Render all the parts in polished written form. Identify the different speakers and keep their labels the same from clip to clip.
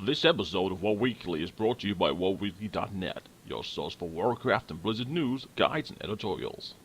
Speaker 1: This episode of WoW Weekly is brought to you by WoWweekly.net, your source for Warcraft and Blizzard news, guides, and editorials.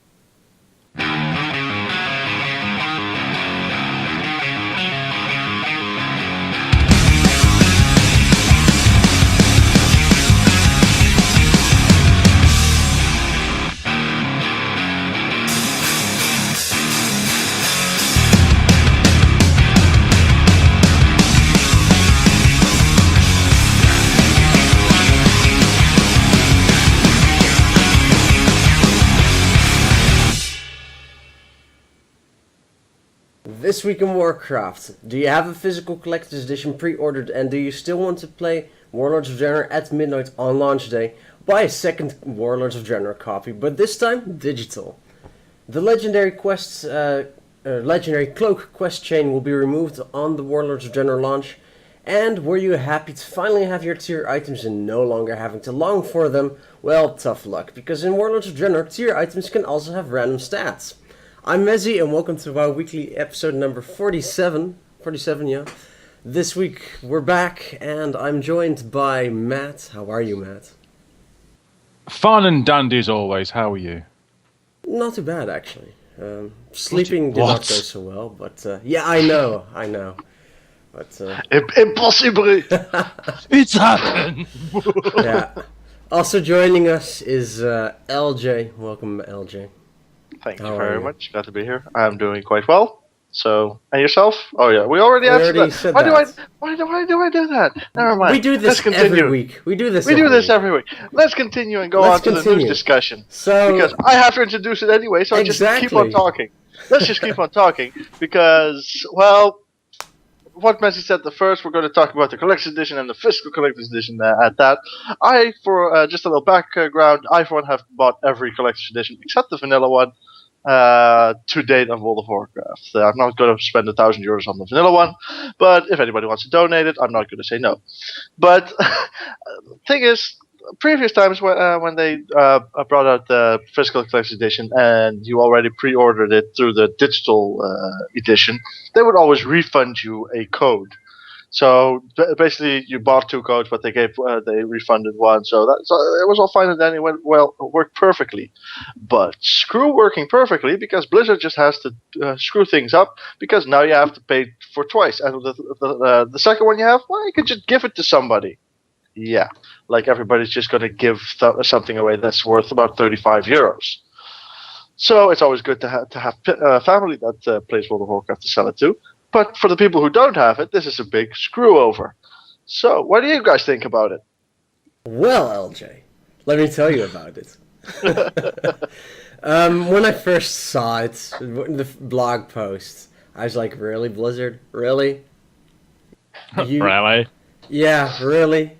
Speaker 2: This week in Warcraft, do you have a physical collector's edition pre-ordered and do you still want to play Warlords of Draenor at midnight on launch day? Buy a second Warlords of Draenor copy, but this time digital. The legendary legendary cloak quest chain will be removed on the Warlords of Draenor launch. And were you happy to finally have your tier items and no longer having to long for them? Well, tough luck, because in Warlords of Draenor, tier items can also have random stats. I'm Mezzy, and welcome to WoW Weekly episode number 47. 47, yeah. This week, we're back, and I'm joined by Matt. How are you, Matt?
Speaker 3: Fun and dandy as always. How are you?
Speaker 2: Not too bad, actually. Sleeping did not go so well, but yeah, I know. But
Speaker 3: Impossible! It's happened!
Speaker 2: yeah. Also joining us is LJ. Welcome, LJ.
Speaker 4: Thank you very much. Glad to be here. I'm doing quite well. So, and yourself? Oh yeah, we already answered that. Why do I do that? Never mind.
Speaker 2: We do this every week. We do this
Speaker 4: every week. Let's continue and go on to the news discussion.
Speaker 2: So,
Speaker 4: because I have to introduce it anyway, so just keep on talking. Let's just keep on talking because, well, what Messi said the first, we're going to talk about the collector's edition and the physical collector's edition at that. For just a little background, I for one have bought every collector's edition except the vanilla one to date on World of Warcraft. I'm not going to spend €1,000 on the vanilla one, but if anybody wants to donate it, I'm not going to say no. But thing is, previous times when they brought out the physical collector's edition and you already pre-ordered it through the digital edition, they would always refund you a code. So basically, you bought 2 codes, but they refunded one. So it was all fine, and then it worked perfectly. But screw working perfectly, because Blizzard just has to screw things up, because now you have to pay for twice. And the second one you have, well, you could just give it to somebody. Yeah, like everybody's just going to give something away that's worth about €35. So it's always good to have family that plays World of Warcraft to sell it to. But for the people who don't have it, this is a big screw over. So, what do you guys think about it?
Speaker 2: Well, LJ, let me tell you about it. When I first saw it, the blog post, I was like, really, Blizzard? Really?
Speaker 3: Really?
Speaker 2: Yeah, really?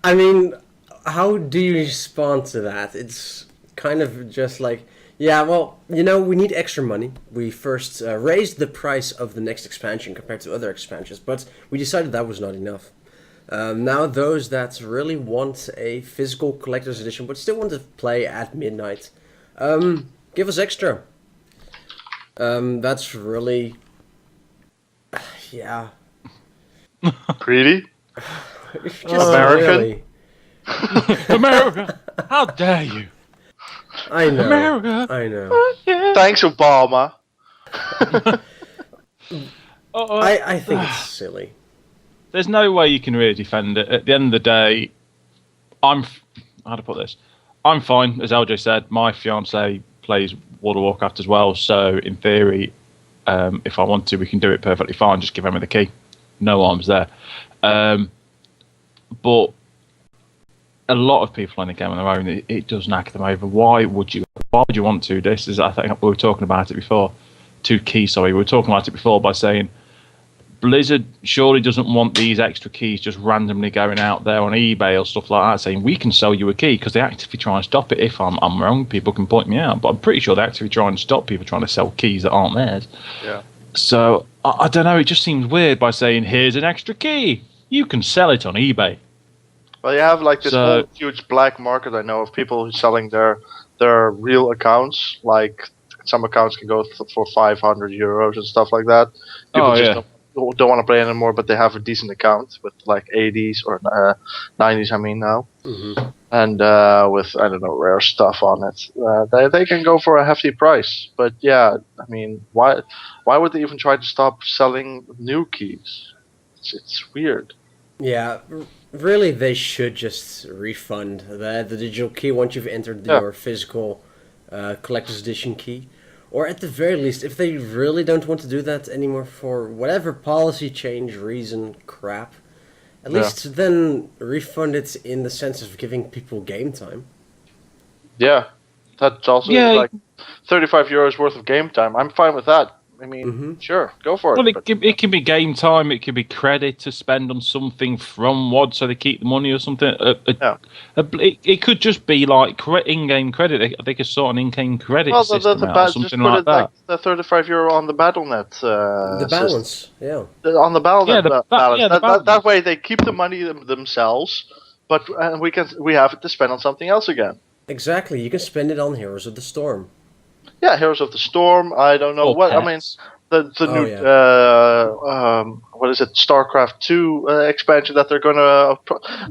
Speaker 2: I mean, how do you respond to that? It's kind of just like, yeah, well, we need extra money. We first raised the price of the next expansion compared to other expansions, but we decided that was not enough. Now those that really want a physical collector's edition but still want to play at midnight, give us extra. That's really... yeah.
Speaker 4: Greedy?
Speaker 2: Just
Speaker 4: American?
Speaker 2: Really.
Speaker 3: America! How dare you?
Speaker 2: I know.
Speaker 3: America.
Speaker 2: I know.
Speaker 3: Oh, yeah.
Speaker 4: Thanks, Obama.
Speaker 2: I think it's silly.
Speaker 3: There's no way you can really defend it. At the end of the day, how to put this? I'm fine, as LJ said. My fiance plays World of Warcraft as well, so in theory, if I want to, we can do it perfectly fine. Just give Emma the key. No arms there. But a lot of people in the game on their own, it does knock them over. Why would you want to? This is, I think we were talking about it before. We were talking about it before by saying Blizzard surely doesn't want these extra keys just randomly going out there on eBay or stuff like that, saying we can sell you a key, because they actively try and stop it. If I'm wrong, people can point me out, but I'm pretty sure they actively try and stop people trying to sell keys that aren't theirs.
Speaker 4: Yeah.
Speaker 3: So I don't know. It just seems weird by saying here's an extra key. You can sell it on eBay.
Speaker 4: Well, you have like this whole huge black market, I know, of people who selling their real accounts. Like some accounts can go for €500 and stuff like that. People don't want to play anymore, but they have a decent account with like 80s or 90s. I mean now, and with I don't know rare stuff on it, they can go for a hefty price. But yeah, I mean, why would they even try to stop selling new keys? It's weird.
Speaker 2: Yeah, really, they should just refund the digital key once you've entered your physical collector's edition key. Or at the very least, if they really don't want to do that anymore for whatever policy change, reason, crap, at least then refund it in the sense of giving people game time.
Speaker 4: Yeah, that's also like €35 worth of game time. I'm fine with that. I mean, sure, go for it.
Speaker 3: Well, it can be game time. It can be credit to spend on something from WoD, so they keep the money or something. It could just be like in-game credit. They could sort an in-game credit system out or something like that.
Speaker 4: The €35 on the BattleNet.
Speaker 2: The balance,
Speaker 4: on the BattleNet balance.
Speaker 3: The
Speaker 4: that way they keep the money themselves, but we have it to spend on something else again.
Speaker 2: Exactly, you can spend it on Heroes of the Storm.
Speaker 4: Yeah, Heroes of the Storm. I don't know what.
Speaker 3: Pets.
Speaker 4: I mean, the new what is it? StarCraft 2 expansion that they're gonna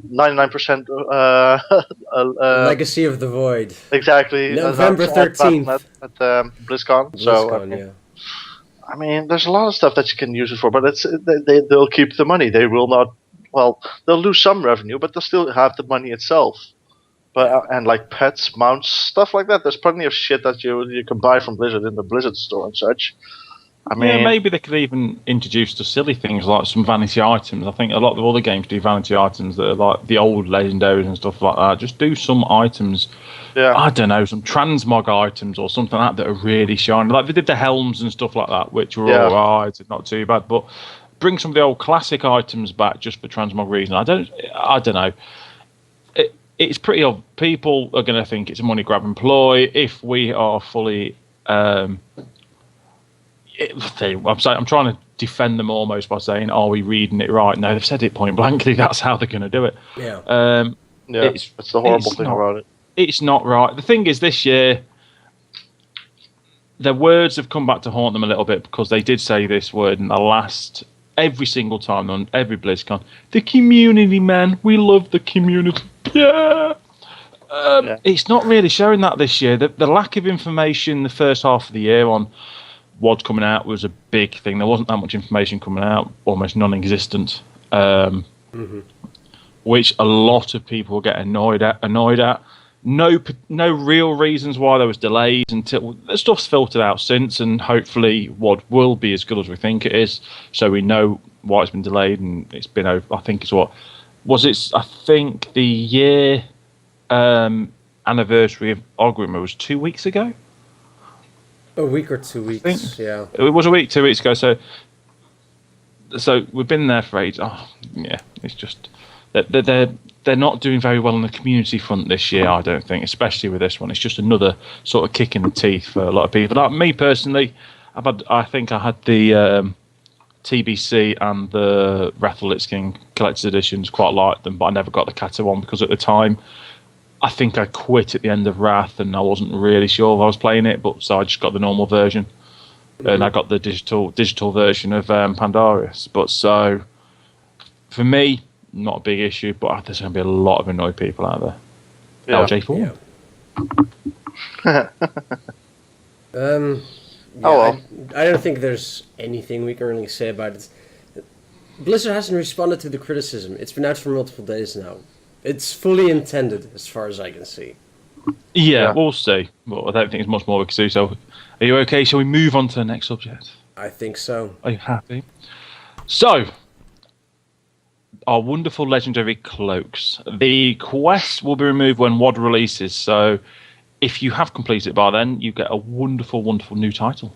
Speaker 4: 99%
Speaker 2: Legacy of the Void.
Speaker 4: Exactly.
Speaker 2: November 13th
Speaker 4: at BlizzCon. So I mean, there's a lot of stuff that you can use it for, but they'll keep the money. They will not. Well, they'll lose some revenue, but they'll still have the money itself. But and like pets, mounts, stuff like that. There's plenty of shit that you can buy from Blizzard in the Blizzard store and such. I mean,
Speaker 3: maybe they could even introduce the silly things like some vanity items. I think a lot of other games do vanity items that are like the old legendaries and stuff like that. Just do some items. Yeah. I don't know, some transmog items or something like that are really shiny. Like they did the helms and stuff like that, which were alright, not too bad. But bring some of the old classic items back just for transmog reasons. I don't know. It's pretty obvious. People are going to think it's a money grab ploy if we are fully. I'm trying to defend them almost by saying, "Are we reading it right?" No, they've said it point blankly. That's how they're going to do it.
Speaker 2: Yeah.
Speaker 4: It's the horrible thing about it.
Speaker 3: It's not right. The thing is, this year, their words have come back to haunt them a little bit because they did say this word in the last. Every single time on every BlizzCon, the community, man, we love the community. Yeah. It's not really showing that this year. The lack of information the first half of the year on WoD coming out was a big thing. There wasn't that much information coming out, almost non-existent, which a lot of people get annoyed at. No real reasons why there was delays until the stuff's filtered out since, and hopefully WoD will be as good as we think it is. So we know why it's been delayed, and it's been over. I think it's I think the year anniversary of Ogrimmar was 2 weeks ago.
Speaker 2: A week or 2 weeks. Yeah,
Speaker 3: it was a week, 2 weeks ago. So we've been there for ages. Oh yeah, it's just they're not doing very well on the community front this year, I don't think, especially with this one. It's just another sort of kick in the teeth for a lot of people. Like me personally, I think I had the TBC and the Wrath of Lich King collector's editions, quite liked them, but I never got the Kata one because at the time, I think I quit at the end of Wrath and I wasn't really sure if I was playing it, but so I just got the normal version. And I got the digital version of Pandarius. But so, for me, not a big issue, but there's going to be a lot of annoyed people out there.
Speaker 4: Yeah.
Speaker 3: LJ4.
Speaker 2: Yeah.
Speaker 4: Well.
Speaker 2: I don't think there's anything we can really say about it. Blizzard hasn't responded to the criticism. It's been out for multiple days now. It's fully intended, as far as I can see.
Speaker 3: Yeah, we'll see. Well, I don't think there's much more we can do. So, are you okay? Shall we move on to the next subject?
Speaker 2: I think so.
Speaker 3: Are you happy? So, our wonderful legendary cloaks. The quest will be removed when WoD releases. So, if you have completed it by then, you get a wonderful, wonderful new title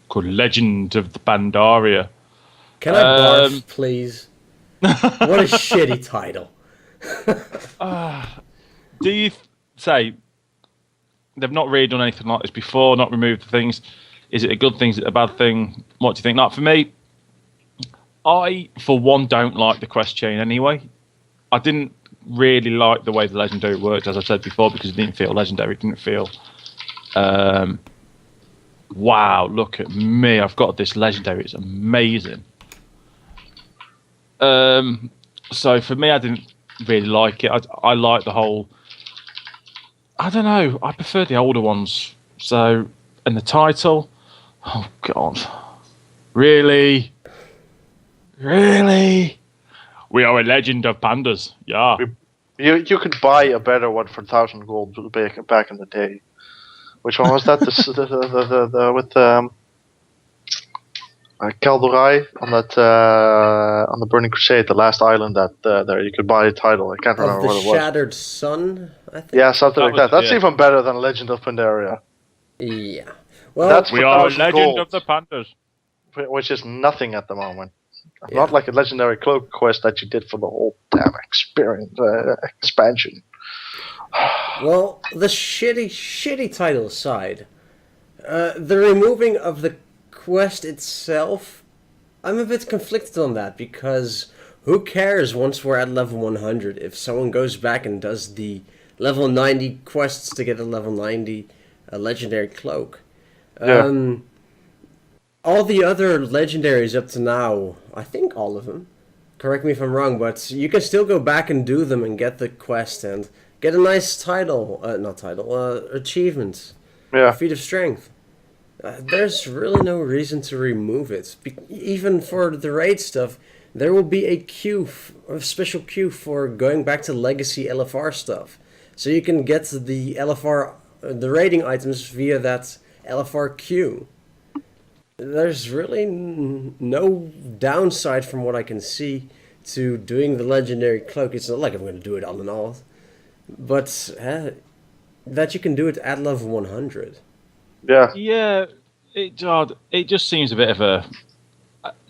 Speaker 3: called Legend of the Pandaria.
Speaker 2: Can I barf, please? What a shitty title.
Speaker 3: Do you say they've not really done anything like this before, not removed the things? Is it a good thing? Is it a bad thing? What do you think? Like, for me, I, for one, don't like the quest chain anyway. I didn't really like the way the legendary worked, as I said before, because it didn't feel legendary. It didn't feel, wow, look at me. I've got this legendary. It's amazing. So for me, I didn't really like it. I like the whole. I don't know. I prefer the older ones. So, and the title. Oh God, really, really. We are a legend of pandas. Yeah.
Speaker 4: You could buy a better one for 1,000 gold back in the day. Which one was that? The with Kaldurai on the Burning Crusade, the last island that there you could buy a title. I can't remember what it was.
Speaker 2: Shattered Sun, I think.
Speaker 4: Yeah, something like that. That's
Speaker 3: yeah.
Speaker 4: even better than Legend of Pandaria.
Speaker 2: Yeah. Well,
Speaker 4: That's
Speaker 3: We are a
Speaker 4: 1,000
Speaker 3: legend
Speaker 4: gold,
Speaker 3: of the pandas.
Speaker 4: which is nothing at the moment.
Speaker 2: Yeah.
Speaker 4: Not like a legendary cloak quest that you did for the whole damn experience expansion.
Speaker 2: well, the shitty title aside, the removing of the quest itself, I'm a bit conflicted on that because who cares once we're at level 100 if someone goes back and does the level 90 quests to get a level 90 legendary cloak?
Speaker 4: Yeah.
Speaker 2: All the other legendaries up to now, I think all of them, correct me if I'm wrong, but you can still go back and do them and get the quest and get a nice achievement.
Speaker 4: Yeah.
Speaker 2: Feat of Strength. There's really no reason to remove it. Even for the raid stuff, there will be a special queue for going back to legacy LFR stuff. So you can get the LFR, the raiding items via that LFR queue. There's really no downside from what I can see to doing the legendary cloak. It's not like I'm going to do it all in all. But that you can do it at level 100.
Speaker 4: Yeah.
Speaker 3: Yeah, it just seems a bit of a.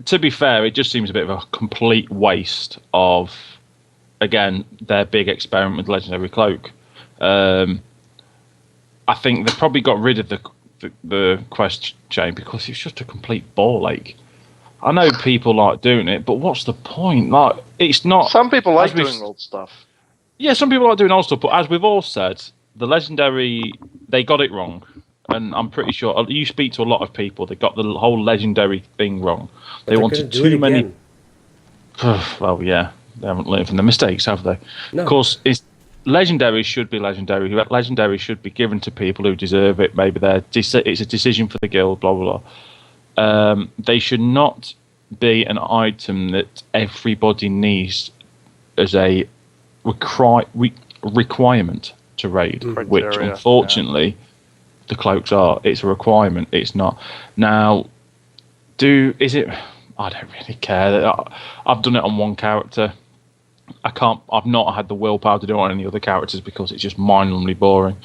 Speaker 3: To be fair, it just seems a bit of a complete waste of, again, their big experiment with Legendary Cloak. I think they probably got rid of the quest chain because it's just a complete ball ache. I know people like doing it, but what's the point? Like, it's not.
Speaker 4: Some people like doing old stuff.
Speaker 3: Yeah, some people like doing old stuff, but as we've all said, the Legendary, they got it wrong. And I'm pretty sure you speak to a lot of people. They got the whole legendary thing wrong. They wanted too many. Well, yeah, they haven't learned from their mistakes, have they?
Speaker 2: No.
Speaker 3: Of course, legendary should be legendary. Legendary should be given to people who deserve it. Maybe it's a decision for the guild. Blah blah blah. They should not be an item that everybody needs as a requirement to raid, which unfortunately. Yeah. The cloaks are. It's a requirement. It's not. Now, is it? I don't really care. I've done it on one character. I've not had the willpower to do it on any other characters because it's just mind-numbingly boring.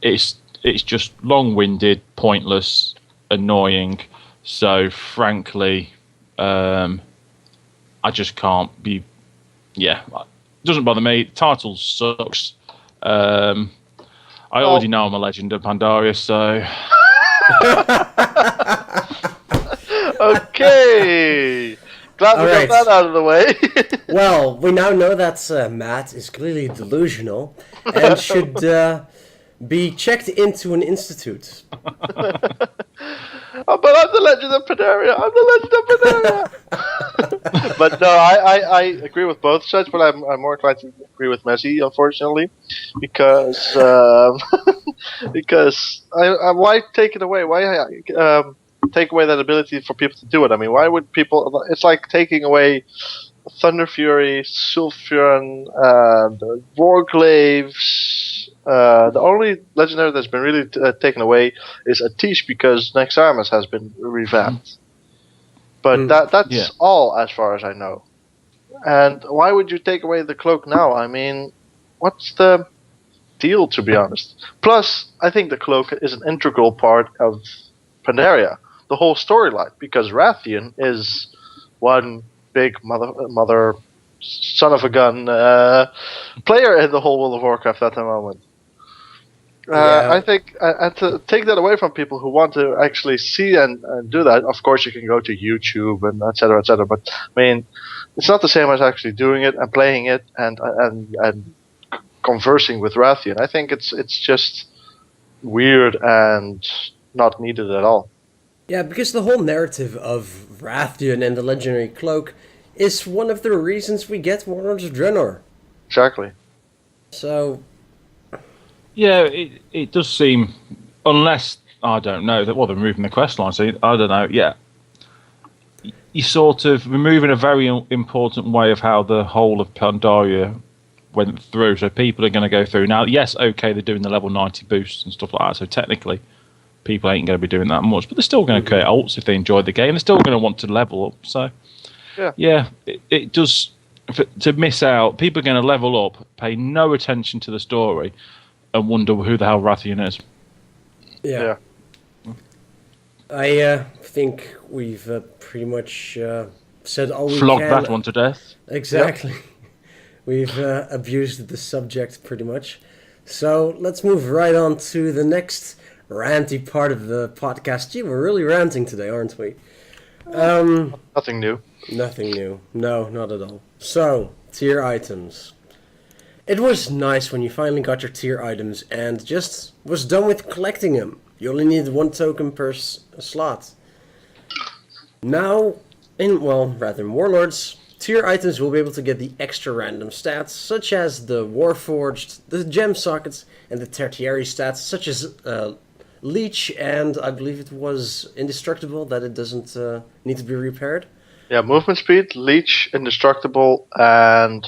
Speaker 3: It's just long-winded, pointless, annoying. So frankly, I just can't be. Yeah, it doesn't bother me. The title sucks. I already know I'm a legend of Pandaria, so.
Speaker 4: Okay. Glad we got that out of the way.
Speaker 2: Well, we now know that Matt is clearly delusional and should be checked into an institute.
Speaker 4: Oh, but I'm the Legend of Pandaria. I'm the Legend of Pandaria. But no, I agree with both sides, but I'm more inclined to agree with Messi, unfortunately, because why take it away? Why take away that ability for people to do it? I mean, why would people? It's like taking away Thunder Fury, Sulfuran, the Warglaves. The only legendary that's been really taken away is Atish because Nexarmus has been revamped. But that's all as far as I know. And why would you take away the cloak now? I mean, what's the deal, to be honest? Plus, I think the cloak is an integral part of Pandaria, the whole storyline, because Rathian is one big mother son of a gun player in the whole World of Warcraft at the moment. I think, and to take that away from people who want to actually see and do that, of course you can go to YouTube and etc. etc. But I mean, it's not the same as actually doing it and playing it and conversing with Rathian. I think it's just weird and not needed at all.
Speaker 2: Yeah, because the whole narrative of Rathian and the legendary cloak is one of the reasons we get Warlords of Draenor.
Speaker 4: Exactly.
Speaker 2: So,
Speaker 3: Yeah, it does seem, unless I don't know that. Well, they're moving the quest line, so I don't know. Yeah, you sort of removing a very important way of how the whole of Pandaria went through. So people are going to go through now. Yes, okay, they're doing the level 90 boosts and stuff like that. So technically, people ain't going to be doing that much, but they're still going to create ults if they enjoy the game. They're still going to want to level up. So yeah, it does. To miss out, people are going to level up, pay no attention to the story, and wonder who the hell Rathian is.
Speaker 2: yeah. I think we've pretty much said all we can.
Speaker 3: Flogged that one to death.
Speaker 2: Exactly. Yep. We've abused the subject pretty much. So let's move right on to the next ranty part of the podcast. Gee, we're really ranting today, aren't we?
Speaker 4: Nothing new.
Speaker 2: Nothing new. No, not at all. So, tier items. It was nice when you finally got your tier items and just was done with collecting them. You only needed 1 token per slot. Now, in Warlords, tier items will be able to get the extra random stats, such as the Warforged, the gem sockets, and the tertiary stats, such as Leech, and I believe it was Indestructible, that it doesn't need to be repaired.
Speaker 4: Yeah, movement speed, Leech, Indestructible, and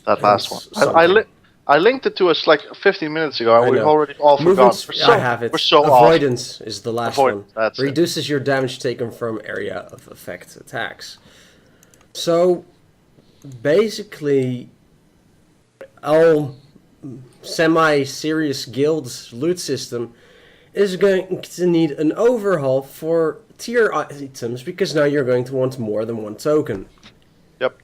Speaker 4: that last one. I linked it to us like 15 minutes ago, and we've already all forgotten.
Speaker 2: I have it. Avoidance is the last one. Reduces your damage taken from area of effect attacks. So, basically, all semi-serious guilds loot system is going to need an overhaul for tier items, because now you're going to want more than 1 token.
Speaker 4: Yep.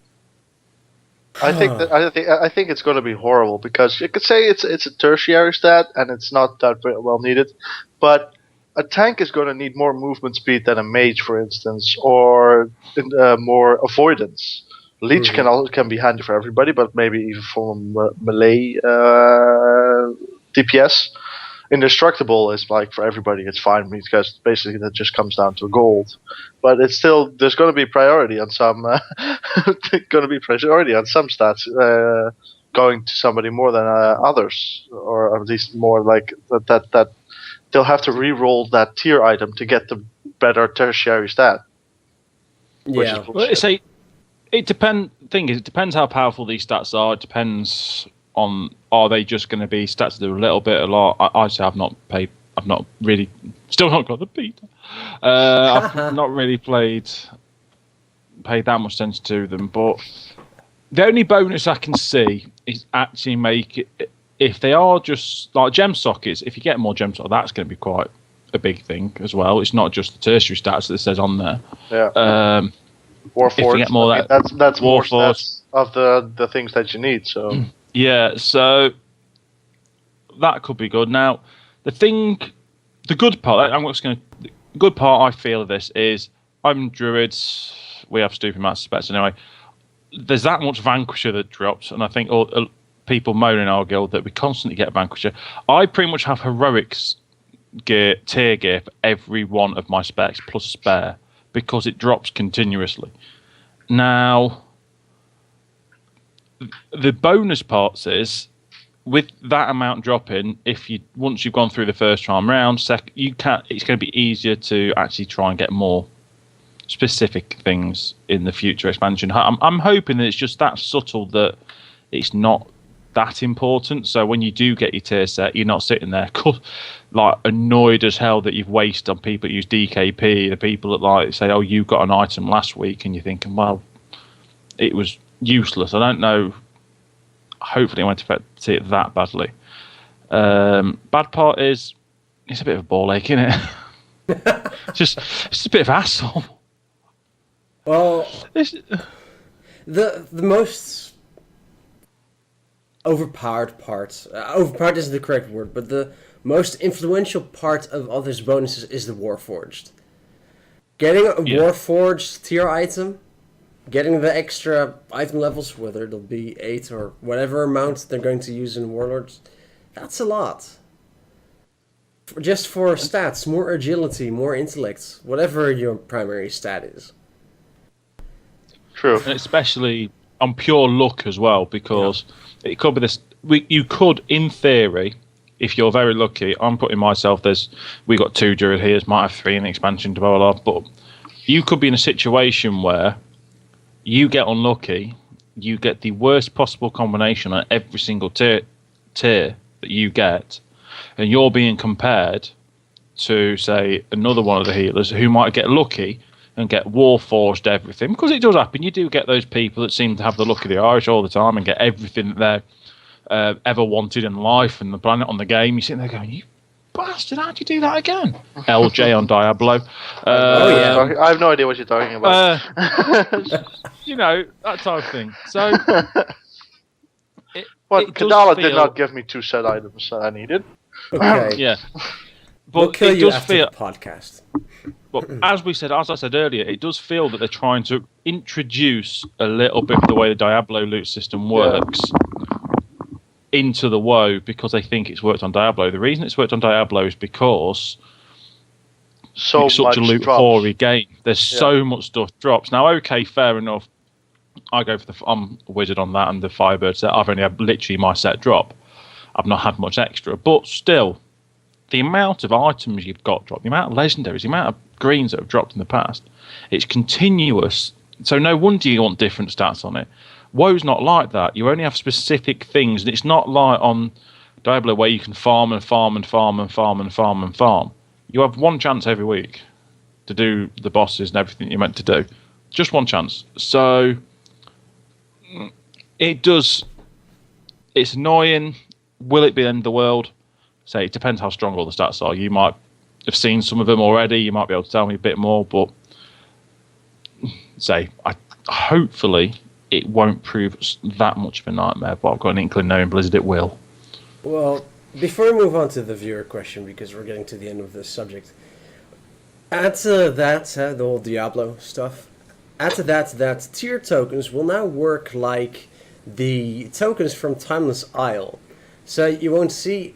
Speaker 4: I think it's going to be horrible, because you could say it's a tertiary stat and it's not that well needed, but a tank is going to need more movement speed than a mage, for instance, or more avoidance. Leech can be handy for everybody, but maybe even for melee DPS. Indestructible is like for everybody, it's fine because basically that just comes down to gold. But it's still, there's going to be priority on some stats going to somebody more than others, or at least more like that they'll have to re-roll that tier item to get the better tertiary stat.
Speaker 2: Yeah.
Speaker 3: It depends how powerful these stats are. It depends on, are they just going to be stats that do a little bit, a lot. I say I've not really, still not got the beta. I've not really paid that much attention to them, but the only bonus I can see is actually make it, if they are just like gem sockets, if you get more gem sockets, that's going to be quite a big thing as well. It's not just the tertiary stats that it says on there.
Speaker 4: Yeah. Warforged. That's more stats of the things that you need. So
Speaker 3: yeah, so that could be good. Now, the good part I feel of this is I'm druids. We have stupid amounts of specs anyway. There's that much Vanquisher that drops, and I think people moan in our guild that we constantly get Vanquisher. I pretty much have heroics tier gear for every one of my specs plus spare, because it drops continuously. Now, the bonus parts is, with that amount dropping, once you've gone through the first time round, it's going to be easier to actually try and get more specific things in the future expansion. I'm hoping that it's just that subtle that it's not that important. So when you do get your tier set, you're not sitting there like annoyed as hell that you've wasted on people that use DKP, the people that like say, "Oh, you got an item last week," and you're thinking, "Well, it was useless." I don't know. Hopefully, I won't affect it that badly. Bad part is it's a bit of a ball ache, isn't it? it's a bit of hassle.
Speaker 2: Well, the most overpowered part. Overpowered isn't the correct word, but the most influential part of all these bonuses is the Warforged. Getting a Warforged tier item, getting the extra item levels, whether it'll be 8 or whatever amount they're going to use in Warlords, that's a lot. Just for stats, more agility, more intellect, whatever your primary stat is.
Speaker 4: True.
Speaker 3: And especially on pure luck as well, because it could be this. You could, in theory, if you're very lucky, I'm putting myself. We got 2 druid here, might have 3 in the expansion to blah, but you could be in a situation where you get unlucky, you get the worst possible combination on every single tier that you get, and you're being compared to, say, another one of the healers who might get lucky and get warforged everything, because it does happen. You do get those people that seem to have the luck of the Irish all the time and get everything that they're ever wanted in life and the planet on the game. You're sitting there going, you bastard, how'd you do that again? LJ on Diablo.
Speaker 4: I have no idea what you're talking about.
Speaker 3: You know, that type of thing. So,
Speaker 4: Kadala did not give me 2 set items that I needed.
Speaker 2: Okay.
Speaker 3: Yeah. But
Speaker 2: We'll kill
Speaker 3: it
Speaker 2: you
Speaker 3: does
Speaker 2: after
Speaker 3: feel,
Speaker 2: the podcast.
Speaker 3: but as I said earlier, it does feel that they're trying to introduce a little bit of the way the Diablo loot system works into the WoW, because they think it's worked on Diablo. The reason it's worked on Diablo is because it's such a loot hoary game. There's so much stuff drops. Now, okay, fair enough. I'm a wizard on that, and the Firebird set. I've only had literally my set drop. I've not had much extra, but still, the amount of items you've got dropped, the amount of legendaries, the amount of greens that have dropped in the past, it's continuous. So no wonder you want different stats on it. WoW's not like that. You only have specific things, and it's not like on Diablo where you can farm and farm and farm and farm and farm and farm. You have one chance every week to do the bosses and everything you're meant to do. Just one chance. So it's annoying. Will it be the end of the world? Say, it depends how strong all the stats are. You might have seen some of them already. You might be able to tell me a bit more, but hopefully it won't prove that much of a nightmare, but I've got an inkling knowing Blizzard it will.
Speaker 2: Well, before we move on to the viewer question, because we're getting to the end of this subject, add to that, the whole Diablo stuff, add to that tier tokens will now work like the tokens from Timeless Isle. So you won't see,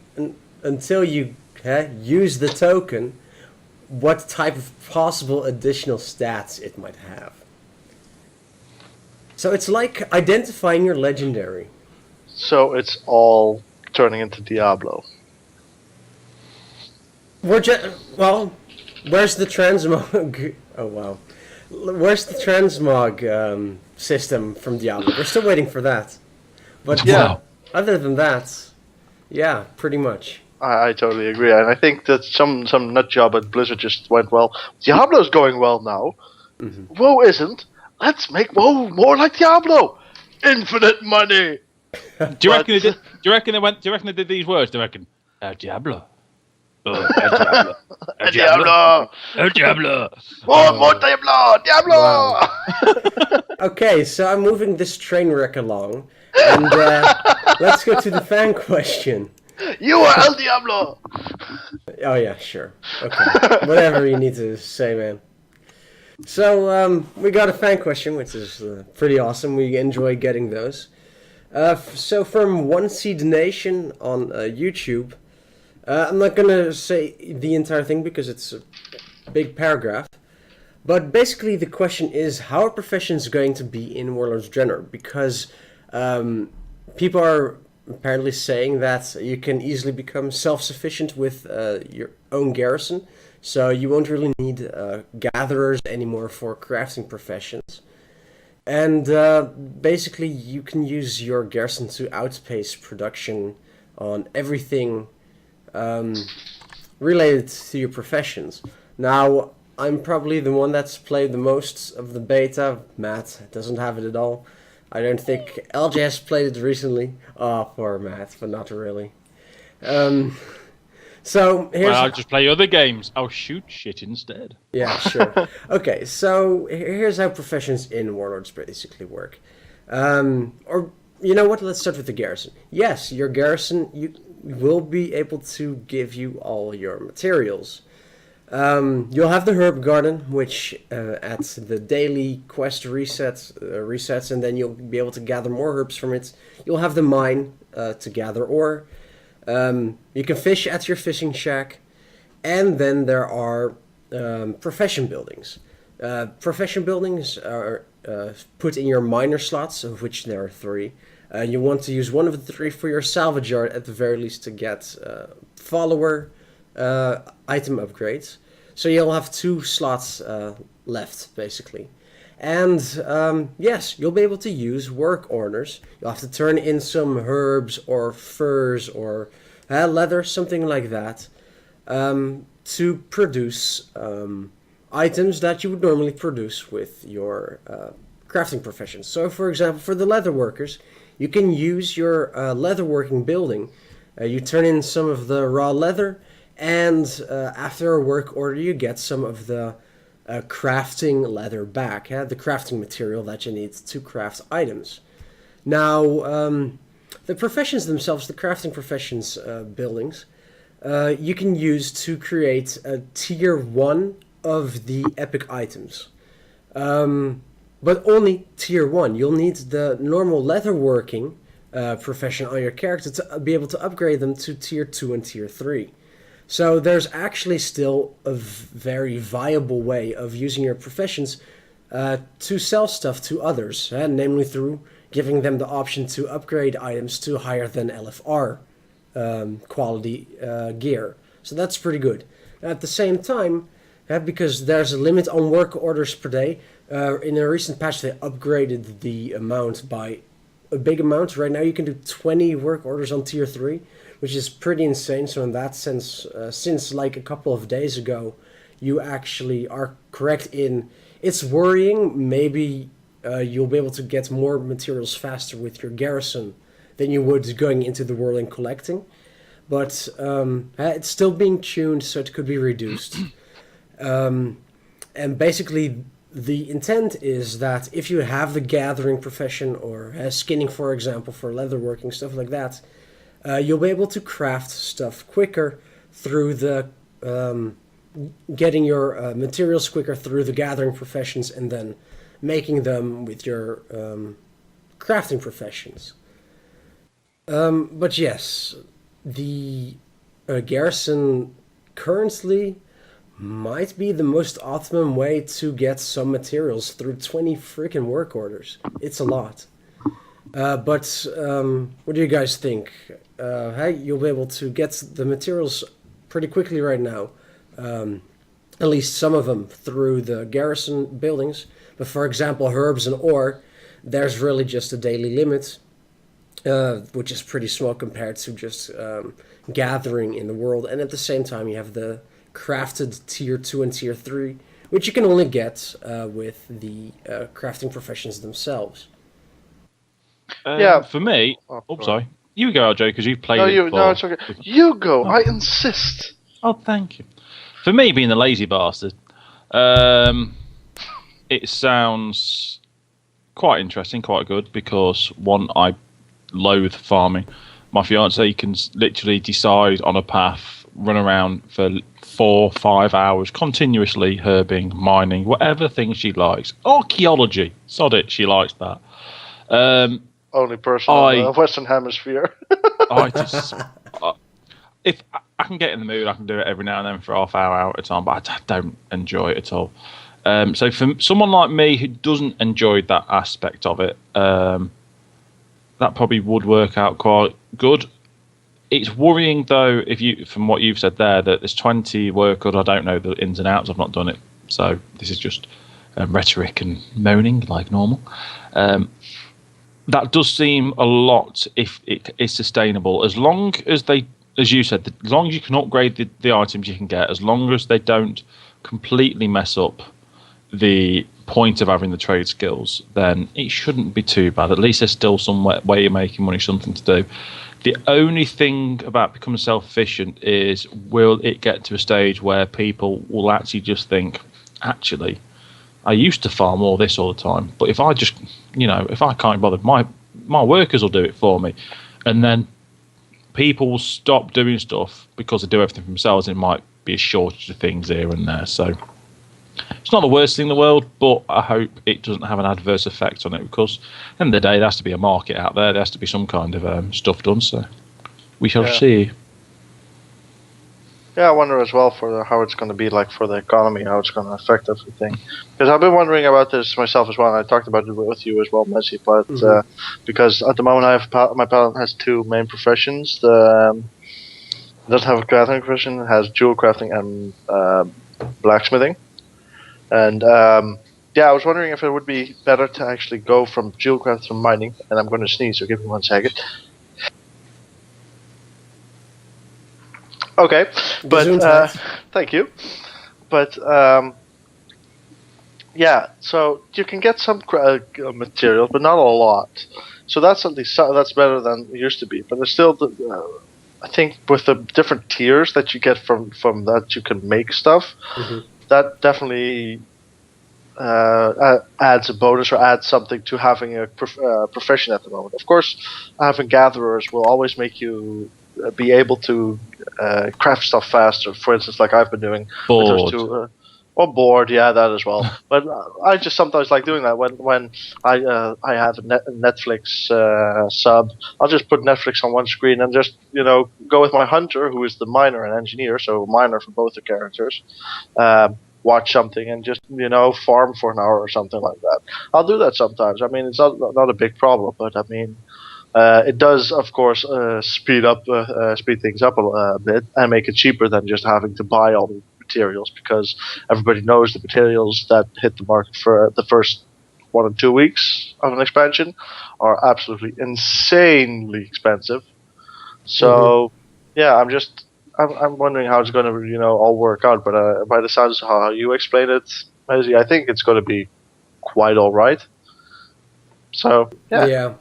Speaker 2: until you use the token, what type of possible additional stats it might have. So it's like identifying your legendary.
Speaker 4: So it's all turning into Diablo.
Speaker 2: Where's the transmog? Oh wow, where's the transmog system from Diablo? We're still waiting for that. But other than that, yeah, pretty much.
Speaker 4: I totally agree, and I think that some nut job at Blizzard just went, well, Diablo's going well now. Mm-hmm. WoW isn't. Let's make WoW more like Diablo. Infinite money.
Speaker 3: Do you reckon they did these words? Do you reckon Diablo? Diablo.
Speaker 4: Diablo.
Speaker 3: Diablo.
Speaker 4: More Diablo. Diablo.
Speaker 2: Wow. Okay, so I'm moving this train wreck along, and let's go to the fan question.
Speaker 4: You are El Diablo.
Speaker 2: Oh yeah, sure. Okay, whatever you need to say, man. So we got a fan question, which is pretty awesome. We enjoy getting those. So from One Seed Nation on YouTube, I'm not gonna say the entire thing because it's a big paragraph. But basically, the question is how are professions going to be in Warlords of Draenor? Because people are apparently saying that you can easily become self-sufficient with your own garrison. So you won't really need gatherers anymore for crafting professions. And basically you can use your garrison to outpace production on everything related to your professions. Now, I'm probably the one that's played the most of the beta. Matt doesn't have it at all. I don't think LJ has played it recently. Oh, poor Matt, but not really. So here's.
Speaker 3: Well, I'll just play other games. I'll shoot shit instead.
Speaker 2: Yeah, sure. Okay, so here's how professions in Warlords basically work. Or you know what? Let's start with the garrison. Yes, your garrison will be able to give you all your materials. You'll have the herb garden, which at the daily quest resets, and then you'll be able to gather more herbs from it. You'll have the mine to gather ore. You can fish at your fishing shack. And then there are profession buildings. Profession buildings are put in your minor slots, of which there are 3. You want to use one of the 3 for your salvage yard at the very least to get follower item upgrades. So you'll have 2 slots left, basically. And yes, you'll be able to use work orders. You'll have to turn in some herbs or furs or leather, something like that, to produce items that you would normally produce with your crafting professions. So, for example, for the leather workers, you can use your leatherworking building. You turn in some of the raw leather, and after a work order, you get some of the crafting leather back, the crafting material that you need to craft items. Now, the professions themselves, the crafting professions buildings, you can use to create a tier 1 of the epic items. But only tier 1. You'll need the normal leatherworking profession on your character to be able to upgrade them to tier 2 and tier 3. So there's actually still a very viable way of using your professions to sell stuff to others, namely through giving them the option to upgrade items to higher than LFR quality gear. So that's pretty good. At the same time, because there's a limit on work orders per day, in a recent patch they upgraded the amount by a big amount. Right now you can do 20 work orders on tier 3, which is pretty insane. So in that sense, since like a couple of days ago, you actually are correct in it's worrying. Maybe you'll be able to get more materials faster with your garrison than you would going into the world and collecting. But it's still being tuned, so it could be reduced. And basically, the intent is that if you have the gathering profession or skinning, for example, for leatherworking, stuff like that, you'll be able to craft stuff quicker through the getting your materials quicker through the gathering professions and then making them with your crafting professions. But yes, the garrison currently might be the most optimum way to get some materials through 20 freaking work orders. It's a lot. But what do you guys think? Hey, you'll be able to get the materials pretty quickly right now. At least some of them through the garrison buildings. But for example, herbs and ore, there's really just a daily limit, which is pretty small compared to just gathering in the world. And at the same time, you have the crafted tier 2 and tier 3, which you can only get with the crafting professions themselves.
Speaker 4: Yeah.
Speaker 3: For me, sorry. You go, Joe, because you've played it before.
Speaker 4: No, it's okay. You go. I insist.
Speaker 3: Oh, thank you. For me, being the lazy bastard, it sounds quite interesting, quite good, because one, I loathe farming. My fiance can literally decide on a path, run around for 4-5 hours continuously herbing, mining, whatever thing she likes. Archaeology, sod it, she likes that.
Speaker 4: Only person in the Western Hemisphere.
Speaker 3: If I can get in the mood, I can do it every now and then for half hour at a time, but I don't enjoy it at all. So for someone like me who doesn't enjoy that aspect of it, that probably would work out quite good. It's worrying though, from what you've said there, that there's 20 work orders. I don't know the ins and outs. I've not done it, so this is just rhetoric and moaning like normal. That does seem a lot if it is sustainable, as long as they, as you said, as long as you can upgrade the items you can get, as long as they don't completely mess up the point of having the trade skills, then it shouldn't be too bad. At least there's still some way you're making money, something to do. The only thing about becoming self-efficient is, will it get to a stage where people will actually just think, actually, I used to farm all this all the time, but if I just, if I can't bother, my workers will do it for me. And then people will stop doing stuff because they do everything for themselves, and it might be a shortage of things here and there. So it's not the worst thing in the world, but I hope it doesn't have an adverse effect on it, because at the end of the day, there has to be a market out there. There has to be some kind of stuff done. So we shall see.
Speaker 4: Yeah, I wonder as well for how it's going to be like for the economy, how it's going to affect everything. Because I've been wondering about this myself as well, and I talked about it with you as well, Messi. But because at the moment I have my paladin has two main professions. It doesn't have a crafting profession. It has jewel crafting and blacksmithing. And yeah, I was wondering if it would be better to actually go from jewel crafting to mining. And I'm going to sneeze, so give me 1 second. Okay, but thank you. But yeah, so you can get some material, but not a lot. So that's at least that's better than it used to be. But there's still, I think, with the different tiers that you get from that, you can make stuff. That definitely adds a bonus or adds something to having a profession at the moment. Of course, having gatherers will always make you be able to craft stuff faster. For instance, like I've been doing with those two. Or bored, yeah, that as well. But I just sometimes like doing that when I have a Netflix sub. I'll just put Netflix on one screen and just go with my hunter, who is the miner and engineer, so miner for both the characters. Watch something and just farm for an hour or something like that. I'll do that sometimes. I mean, it's not a big problem, but I mean, it does, of course, speed things up a bit and make it cheaper than just having to buy all the materials, because everybody knows the materials that hit the market for the first 1 or 2 weeks of an expansion are absolutely insanely expensive. So yeah, I'm wondering how it's going to all work out. But by the sounds of how you explain it, Maisie, I think it's going to be quite all right. So
Speaker 2: yeah.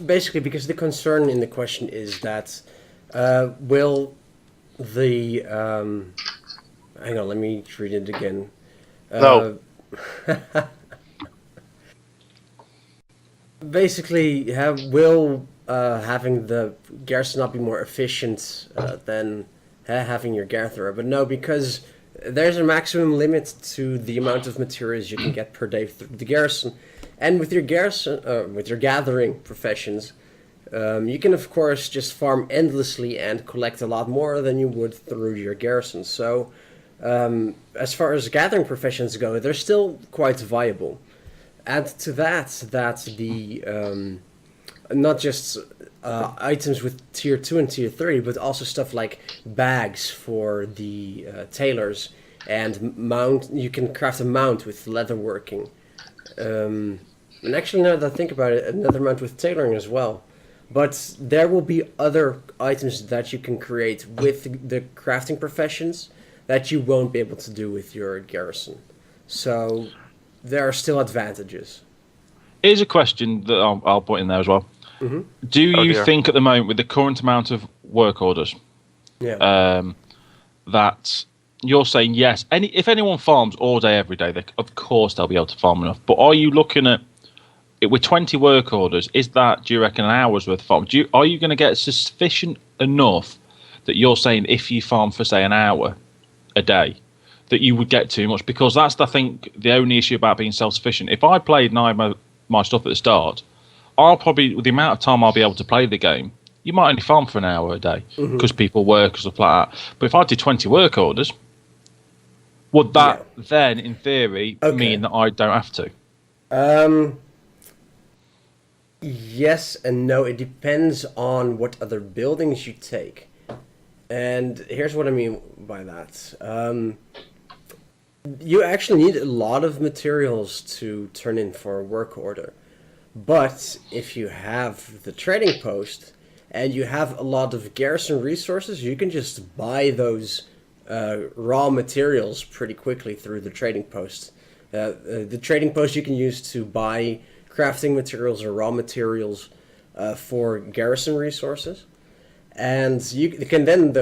Speaker 2: Basically, because the concern in the question is that will the hang on, let me read it again.
Speaker 4: No.
Speaker 2: Basically, will having the garrison not be more efficient than having your gatherer? But no, because there's a maximum limit to the amount of materials you can get per day through the garrison. And with your with your gathering professions, you can of course just farm endlessly and collect a lot more than you would through your garrison. So as far as gathering professions go, they're still quite viable. Add to that the not just items with tier 2 and tier 3, but also stuff like bags for the tailors, and mount. You can craft a mount with leatherworking. And actually, now that I think about it, another mount with tailoring as well. But there will be other items that you can create with the crafting professions that you won't be able to do with your garrison. So there are still advantages.
Speaker 3: Here's a question that I'll put in there as well. Do you think at the moment, with the current amount of work orders, that you're saying yes, if anyone farms all day every day, of course they'll be able to farm enough. But are you looking at it with 20 work orders? Is that, do you reckon, an hour's worth of farm? Are you going to get sufficient enough that you're saying if you farm for say an hour a day, that you would get too much? Because that's, I think, the only issue about being self-sufficient. If I played my stuff at the start, I'll probably, with the amount of time I'll be able to play the game, you might only farm for an hour a day because people work and stuff like that. But if I did 20 work orders, would that then, in theory, mean that I don't have to?
Speaker 2: Yes and no. It depends on what other buildings you take. And here's what I mean by that. You actually need a lot of materials to turn in for a work order. But if you have the trading post and you have a lot of garrison resources, you can just buy those raw materials pretty quickly through the trading post. The trading post you can use to buy crafting materials or raw materials for garrison resources. And you can then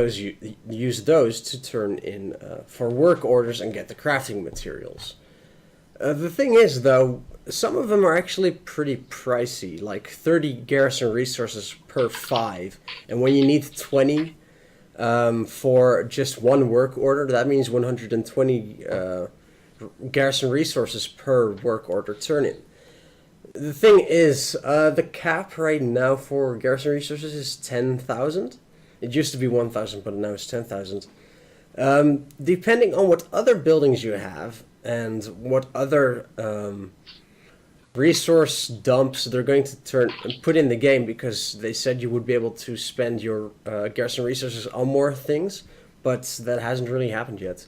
Speaker 2: use those to turn in for work orders and get the crafting materials. The thing is, though, some of them are actually pretty pricey, like 30 garrison resources per 5. And when you need 20 for just one work order, that means 120 garrison resources per work order turn-in. The thing is, the cap right now for garrison resources is 10,000. It used to be 1,000, but now it's 10,000. Depending on what other buildings you have and what other resource dumps they're going to put in the game, because they said you would be able to spend your garrison resources on more things, but that hasn't really happened yet.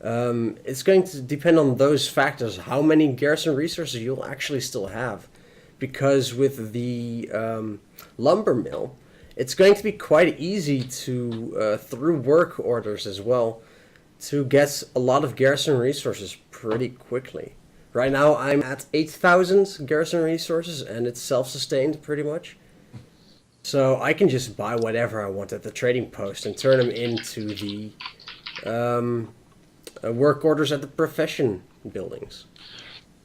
Speaker 2: It's going to depend on those factors, how many garrison resources you'll actually still have. Because with the lumber mill, it's going to be quite easy to, through work orders as well, to get a lot of garrison resources pretty quickly. Right now I'm at 8,000 garrison resources, and it's self-sustained pretty much. So I can just buy whatever I want at the trading post and turn them into the work orders at the profession buildings.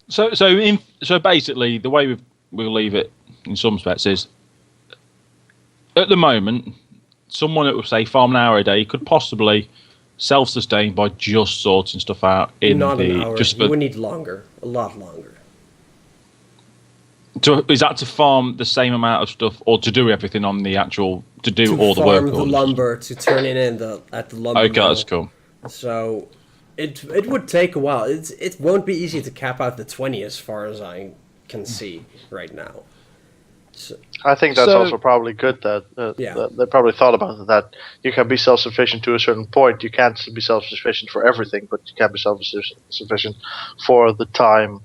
Speaker 3: So basically, the way we'll leave it in some respects is, at the moment, someone that will say farm an hour a day could possibly self-sustain by just sorting stuff out in
Speaker 2: Not
Speaker 3: the.
Speaker 2: An hour.
Speaker 3: Just
Speaker 2: You would need longer, a lot longer.
Speaker 3: Is that to farm the same amount of stuff, or to do everything on the actual all the work?
Speaker 2: To farm the lumber to turn it in at the lumber.
Speaker 3: Okay,
Speaker 2: mill.
Speaker 3: that's cool.
Speaker 2: So it would take a while. It won't be easy to cap out the 20 as far as I can see right now. So,
Speaker 4: I think that's also probably good that they probably thought about it, that you can be self-sufficient to a certain point. You can't be self-sufficient for everything, but you can be self-sufficient for the time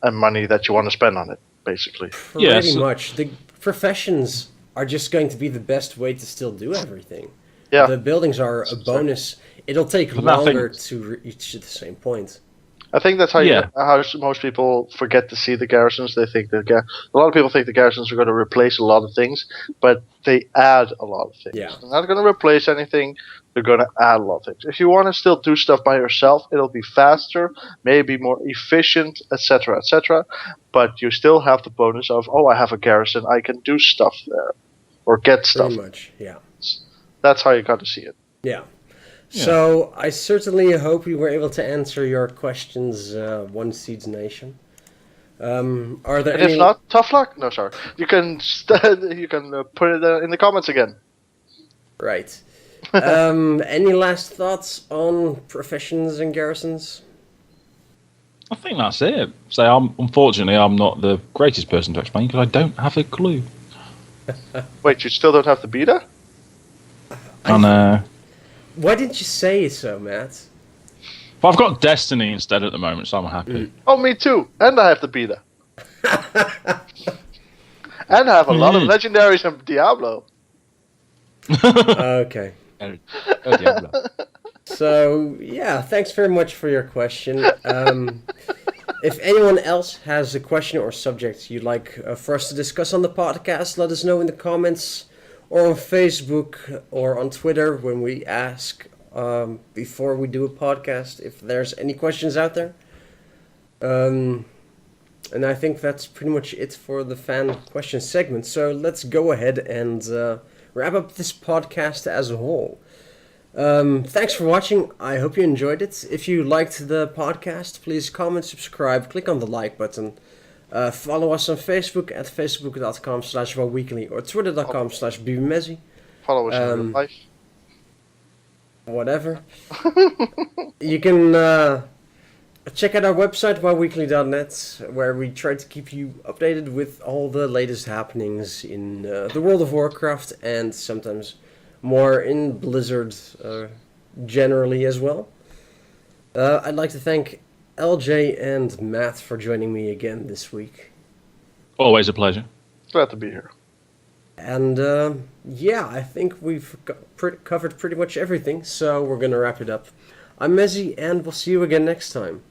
Speaker 4: and money that you want to spend on it, basically.
Speaker 2: Pretty much. The professions are just going to be the best way to still do everything.
Speaker 4: Yeah.
Speaker 2: The buildings are a bonus. It'll take longer to reach the same point.
Speaker 4: I think that's how how most people forget to see the garrisons. They think a lot of people think the garrisons are going to replace a lot of things, but they add a lot of things.
Speaker 2: Yeah.
Speaker 4: They're not going to replace anything. They're going to add a lot of things. If you want to still do stuff by yourself, it'll be faster, maybe more efficient, etc., etc. But you still have the bonus of, oh, I have a garrison, I can do stuff there, or get stuff.
Speaker 2: Pretty much, yeah.
Speaker 4: That's how you got to see it.
Speaker 2: Yeah. So I certainly hope we were able to answer your questions, One Seeds Nation. Are there
Speaker 4: And if not, tough luck. No, sorry. You can put it in the comments again.
Speaker 2: Right. Any last thoughts on professions and garrisons?
Speaker 3: I think that's it. So unfortunately I'm not the greatest person to explain because I don't have a clue.
Speaker 4: Wait, you still don't have the beta?
Speaker 3: I know.
Speaker 2: Why didn't you say so, Matt?
Speaker 3: But I've got Destiny instead at the moment, so I'm happy.
Speaker 4: Oh, me too. And I have the beta. And I have a lot of legendaries in Diablo.
Speaker 2: Okay.
Speaker 3: Oh, Diablo.
Speaker 2: So, yeah, thanks very much for your question. If anyone else has a question or subject you'd like for us to discuss on the podcast, let us know in the comments, or on Facebook, or on Twitter when we ask before we do a podcast if there's any questions out there. And I think that's pretty much it for the fan question segment. So let's go ahead and wrap up this podcast as a whole. Thanks for watching. I hope you enjoyed it. If you liked the podcast, please comment, subscribe, click on the like button. Follow us on Facebook at facebook.com/WoWweekly or twitter.com/bbmezzy.
Speaker 4: Follow us in real life.
Speaker 2: Whatever. You can check out our website, WoWweekly.net, where we try to keep you updated with all the latest happenings in the World of Warcraft, and sometimes more in Blizzard generally as well. I'd like to thank LJ and Matt for joining me again this week.
Speaker 3: Always a pleasure.
Speaker 4: Glad to be here.
Speaker 2: And yeah, I think we've covered pretty much everything, so we're going to wrap it up. I'm Mezzy, and we'll see you again next time.